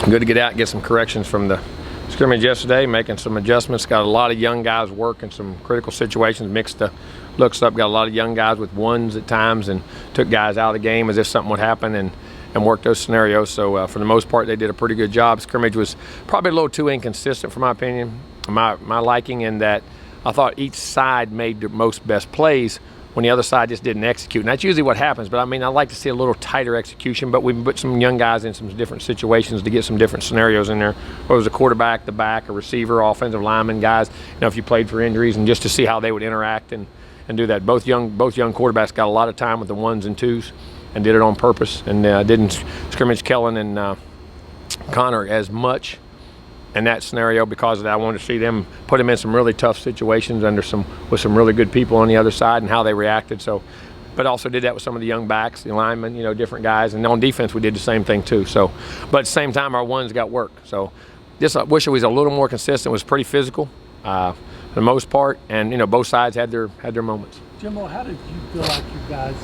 Good to get out and get some corrections from the scrimmage yesterday, making some adjustments. Got a lot of young guys working some critical situations, mixed the looks up. Got a lot of young guys with ones at times and took guys out of the game as if something would happen and worked those scenarios. So for the most part, they did a pretty good job. Scrimmage was probably a little too inconsistent for my opinion, my liking, in that I thought each side made the most best plays when the other side just didn't execute. And that's usually what happens. But I mean, I like to see a little tighter execution, but we put some young guys in some different situations to get some different scenarios in there. Whether it was a quarterback, the back, a receiver, offensive lineman, guys, if you played for injuries, and just to see how they would interact and do that. Both young quarterbacks got a lot of time with the ones and twos and did it on purpose, and didn't scrimmage Kellen and Connor as much in that scenario because of that. I wanted to see them put them in some really tough situations with some really good people on the other side and how they reacted. So, but also did that with some of the young backs, the linemen, different guys. And on defense, we did the same thing too. So, but at the same time, our ones got work. So, just I wish it was a little more consistent. It was pretty physical for the most part, and both sides had their moments. Jimbo, how did you feel like you guys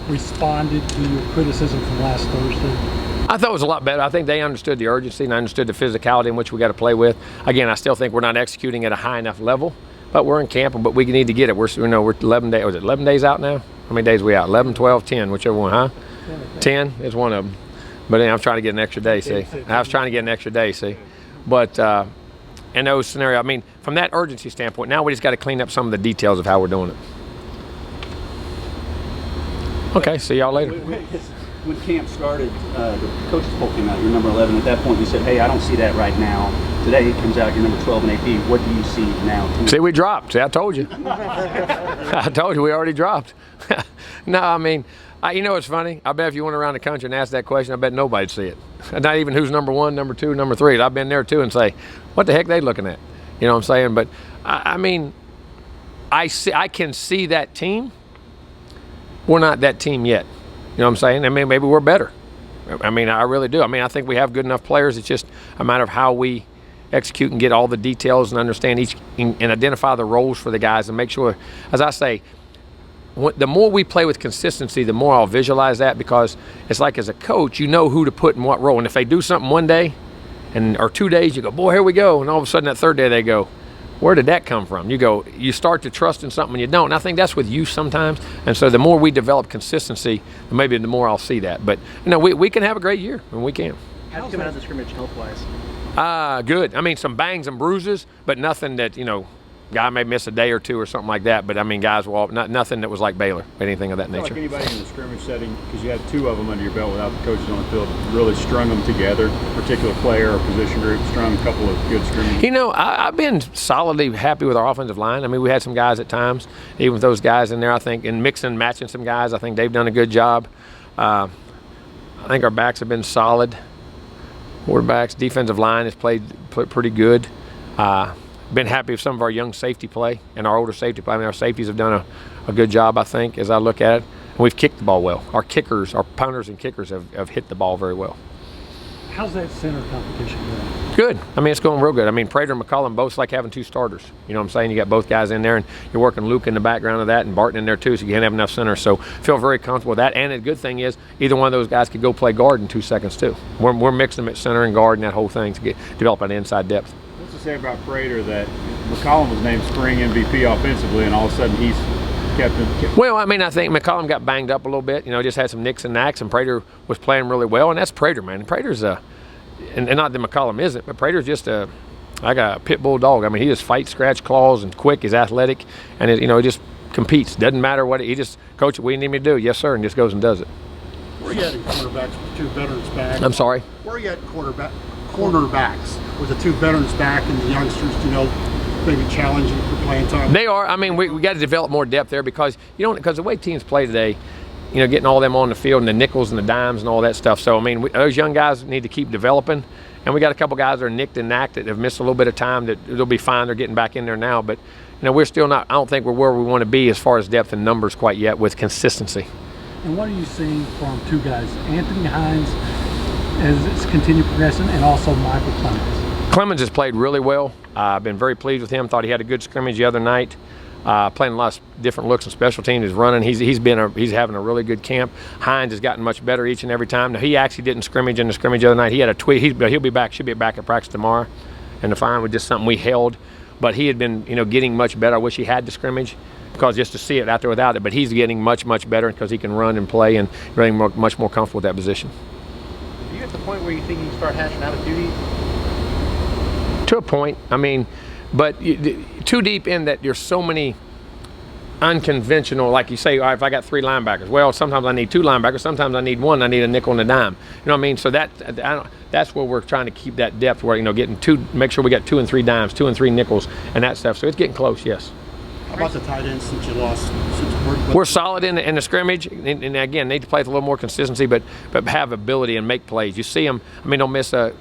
responded to your criticism from last Thursday? I thought it was a lot better. I think they understood the urgency and understood the physicality in which we got to play with. Again, I still think we're not executing at a high enough level, but we're in camp, but we need to get it. We're 11 days. Was it 11 days out now? How many days are we out? 11, 12, 10, whichever one, huh? 10 is one of them. But I'm trying to get an extra day, see. I was trying to get an extra day, see. But in those scenarios, I mean, from that urgency standpoint, now we just got to clean up some of the details of how we're doing it. Okay, see y'all later. When camp started, the coaches poll came out, you're number 11. At that point, you said, hey, I don't see that right now. Today, it comes out, you're number 12 in AP. What do you see now? See, we dropped. See, I told you. I told you we already dropped. No, I mean, it's funny. I bet if you went around the country and asked that question, I bet nobody'd see it. Not even who's number 1, number 2, number 3. I've been there, too, and say, what the heck they looking at? You know what I'm saying? But, I mean, I can see that team. We're not that team yet. You know what I'm saying? I mean, maybe we're better. I mean, I really do. I mean, I think we have good enough players. It's just a matter of how we execute and get all the details and understand each and identify the roles for the guys and make sure, as I say, the more we play with consistency, the more I'll visualize that, because it's like as a coach, you know who to put in what role. And if they do something one day or 2 days, you go, boy, here we go. And all of a sudden that third day they go, where did that come from? You start to trust in something and you don't. And I think that's with you sometimes. And so the more we develop consistency, maybe the more I'll see that. But, we can have a great year, and we can. How's it come out of the scrimmage health-wise? Good. I mean, some bangs and bruises, but nothing that, guy may miss a day or two or something like that. But, I mean, guys will nothing that was like Baylor, anything of that nature. Like anybody in the scrimmage setting, because you had 2 of them under your belt without the coaches on the field, really strung them together, a particular player or position group, strung a couple of good scrimmages? I've been solidly happy with our offensive line. I mean, we had some guys at times, even with those guys in there, I think, and mixing and matching some guys, I think they've done a good job. I think our backs have been solid. Quarterbacks, defensive line has played pretty good. Been happy with some of our young safety play and our older safety play. I mean, our safeties have done a good job, I think, as I look at it. And we've kicked the ball well. Our kickers, our punters and kickers have hit the ball very well. How's that center competition going? Good. I mean, it's going real good. I mean, Prater and McCollum both like having 2 starters. You know what I'm saying? You got both guys in there, and you're working Luke in the background of that and Barton in there too, so you can't have enough centers. So feel very comfortable with that. And the good thing is either one of those guys could go play guard in 2 seconds too. We're mixing them at center and guard and that whole thing to develop an inside depth. What's to say about Prater that McCollum was named spring MVP offensively, and all of a sudden he's kept him? Well, I mean, I think McCollum got banged up a little bit. Just had some nicks and knacks, and Prater was playing really well. And that's Prater, man. And Prater's and not that McCollum isn't, but Prater's just like a pit bull dog. I mean, he just fights, scratch claws, and quick. He's athletic, and he just competes. Doesn't matter what he just, coach, what do you need me to do? Yes, sir, and just goes and does it. Where are you at in quarterbacks with 2 veterans back? I'm sorry? Where are you at cornerbacks with the 2 veterans back and the youngsters, maybe challenging for playing time? They are. I mean, we got to develop more depth there because because the way teams play today, getting all them on the field and the nickels and the dimes and all that stuff. So, I mean, those young guys need to keep developing. And we got a couple guys that are nicked and knacked that have missed a little bit of time that they'll be fine. They're getting back in there now. But, we're still not, I don't think we're where we want to be as far as depth and numbers quite yet with consistency. And what are you seeing from 2 guys, Anthony Hines, as it's continued progressing, and also Michael Clemens? Clemens has played really well. I've been very pleased with him. Thought he had a good scrimmage the other night. playing a lot of different looks and special teams. He's running. He's having a really good camp. Hines has gotten much better each and every time. Now, he actually didn't scrimmage in the scrimmage the other night. He had a tweak. He'll be back. Should be back at practice tomorrow. And the fine was just something we held. But he had been, getting much better. I wish he had the scrimmage, because just to see it out there without it. But he's getting much, much better because he can run and play and really much more comfortable with that position. Are you at the point where you think you can start hashing out a duty? To a point. I mean, but too deep in that there's so many unconventional, like you say, all right, if I got 3 linebackers, well, sometimes I need 2 linebackers, sometimes I need 1, I need a nickel and a dime. You know what I mean? So that's where we're trying to keep that depth, where, getting 2, make sure we got 2 and 3 dimes, 2 and 3 nickels, and that stuff. So it's getting close, yes. How about the tight ends since you lost? We're solid in the scrimmage, and again, need to play with a little more consistency, but have ability and make plays. You see them, they'll miss a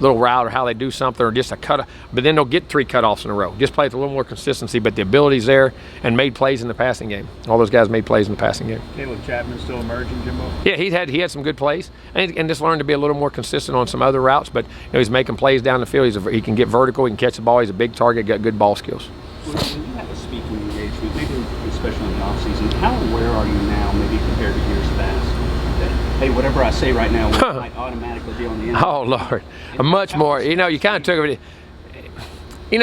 little route or how they do something, or just a cut, but then they'll get 3 cutoffs in a row. Just play with a little more consistency, but the ability's there, and made plays in the passing game. All those guys made plays in the passing game. Caleb Chapman still emerging, Jimbo? Yeah, he had some good plays, and just learned to be a little more consistent on some other routes. But he's making plays down the field. He can get vertical. He can catch the ball. He's a big target. Got good ball skills. When you have a speaking engagement, maybe especially in the offseason, how aware are you now, maybe compared to years past, that, hey, whatever I say right now might automatically be on the internet? Oh, Lord. Much more. You kind of took it. I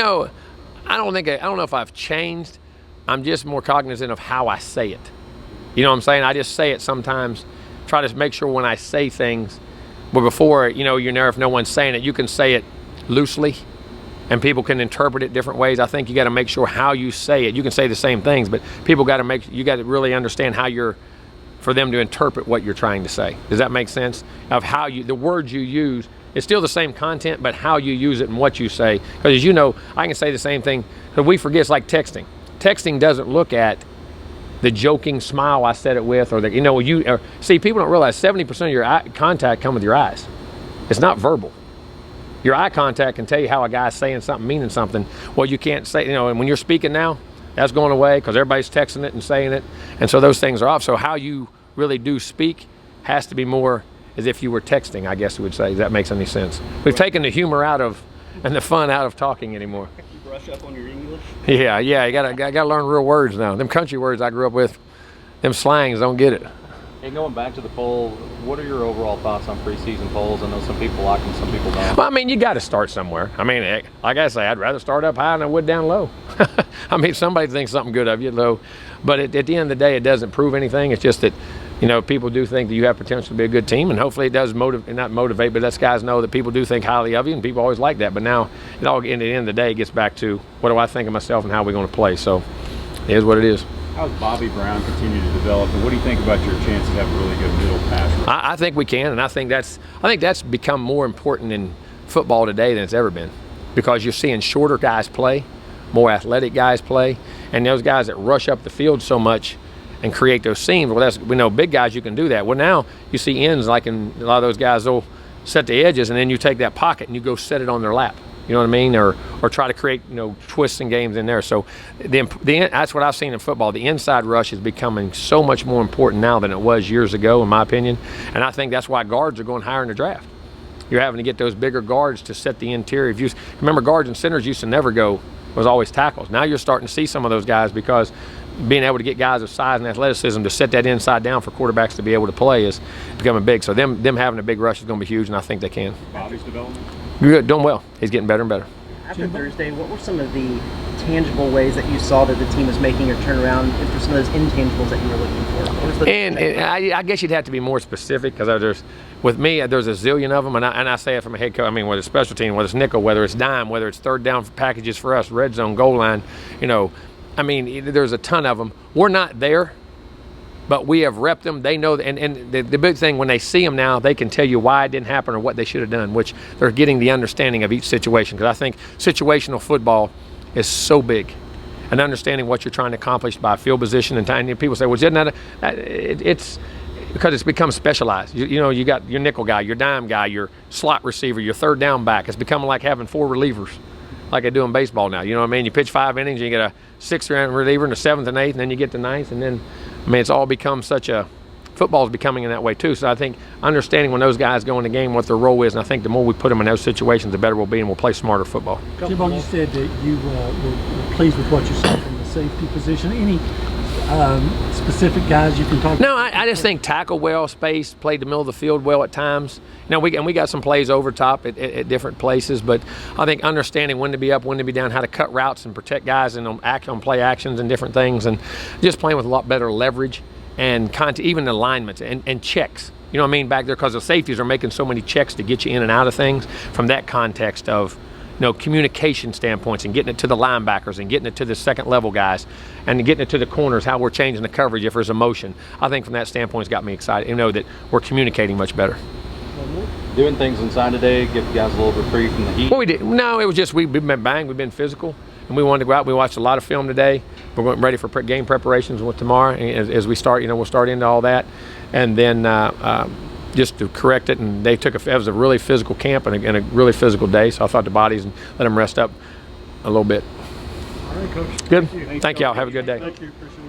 don't know if I've changed. I'm just more cognizant of how I say it. You know what I'm saying? I just say it sometimes. Try to make sure when I say things, but before, you're never, if no one's saying it, you can say it loosely, and people can interpret it different ways. I think you got to make sure how you say it. You can say the same things, but you got to really understand how for them to interpret what you're trying to say. Does that make sense? Of how the words you use, it's still the same content, but how you use it and what you say. Because as you know, I can say the same thing, but we forget it's like texting. Texting doesn't look at the joking smile I said it with, or see, people don't realize 70% of your eye contact come with your eyes. It's not verbal. Your eye contact can tell you how a guy's saying something, meaning something. Well, you can't say, and when you're speaking now, that's going away because everybody's texting it and saying it. And so those things are off. So how you really do speak has to be more as if you were texting, I guess you would say. If that makes any sense. We've taken the humor out of, and the fun out of talking anymore. You brush up on your English? Yeah, you gotta learn real words now. Them country words I grew up with, them slangs, don't get it. And going back to the poll, what are your overall thoughts on preseason polls? I know some people like them, some people don't. Well, you got to start somewhere. Like I say, I'd rather start up high than I would down low. Somebody thinks something good of you low, but at the end of the day, it doesn't prove anything. It's just that, people do think that you have potential to be a good team, and hopefully it does not motivate, but lets guys know that people do think highly of you, and people always like that. But now, at the end of the day, it gets back to what do I think of myself and how we're going to play. So, it is what it is. How's Bobby Brown continue to develop, and what do you think about your chances to have a really good middle pass rush? I think we can, and I think that's become more important in football today than it's ever been, because you're seeing shorter guys play, more athletic guys play, and those guys that rush up the field so much and create those seams. Well, we know big guys, you can do that. Well, now you see ends, like in a lot of those guys, they'll set the edges, and then you take that pocket and you go set it on their lap. You know what I mean? Or try to create, twists and games in there. So that's what I've seen in football. The inside rush is becoming so much more important now than it was years ago, in my opinion. And I think that's why guards are going higher in the draft. You're having to get those bigger guards to set the interior. If you remember, guards and centers used to never go, was always tackles. Now you're starting to see some of those guys, because being able to get guys of size and athleticism to set that inside down for quarterbacks to be able to play is becoming big. So them having a big rush is going to be huge, and I think they can. Bobby's development? Good, doing well. He's getting better and better. After Thursday, what were some of the tangible ways that you saw that the team was making your turnaround, and for some of those intangibles that you were looking for? What was the I guess you'd have to be more specific, because with me, there's a zillion of them, and I say it from a head coach. Whether it's special team, whether it's nickel, whether it's dime, whether it's third down packages for us, red zone, goal line, there's a ton of them. We're not there, but we have repped them. They know, and the big thing, when they see them now, they can tell you why it didn't happen or what they should have done, which they're getting the understanding of each situation. Because I think situational football is so big, and understanding what you're trying to accomplish by field position and time. And people say, well, isn't that it's because it's become specialized. You got your nickel guy, your dime guy, your slot receiver, your third down back. It's becoming like having 4 relievers, like they do in baseball now. You know what I mean? You pitch 5 innings, you get a 6th reliever and a 7th and 8th, and then you get the 9th, and then it's all become football's becoming in that way too. So I think understanding when those guys go in the game what their role is, and I think the more we put them in those situations, the better we'll be, and we'll play smarter football. Jimbo, you said that you were pleased with what you saw from the safety position. Any specific guys you can talk No, about? I just think tackle well, space, played the middle of the field well at times. We got some plays over top at different places, but I think understanding when to be up, when to be down, how to cut routes and protect guys and on play actions and different things, and just playing with a lot better leverage and even alignments and checks. You know what I mean, back there, because the safeties are making so many checks to get you in and out of things. From that context of communication standpoints and getting it to the linebackers and getting it to the second level guys and getting it to the corners, how we're changing the coverage if there's a motion. I think from that standpoint it's got me excited. That we're communicating much better. Doing things inside today, give guys a little reprieve from the heat. Well, we did. No, it was just we've been physical, and we wanted to go out. We watched a lot of film today. We're getting ready for game preparations with tomorrow. And as we start, we'll start into all that, and then just to correct it. And they it was a really physical camp and a really physical day. So I thought the bodies and let them rest up a little bit. All right, Coach. Good. Thank you. Thank y'all. Have a good day. Thank you. Appreciate it.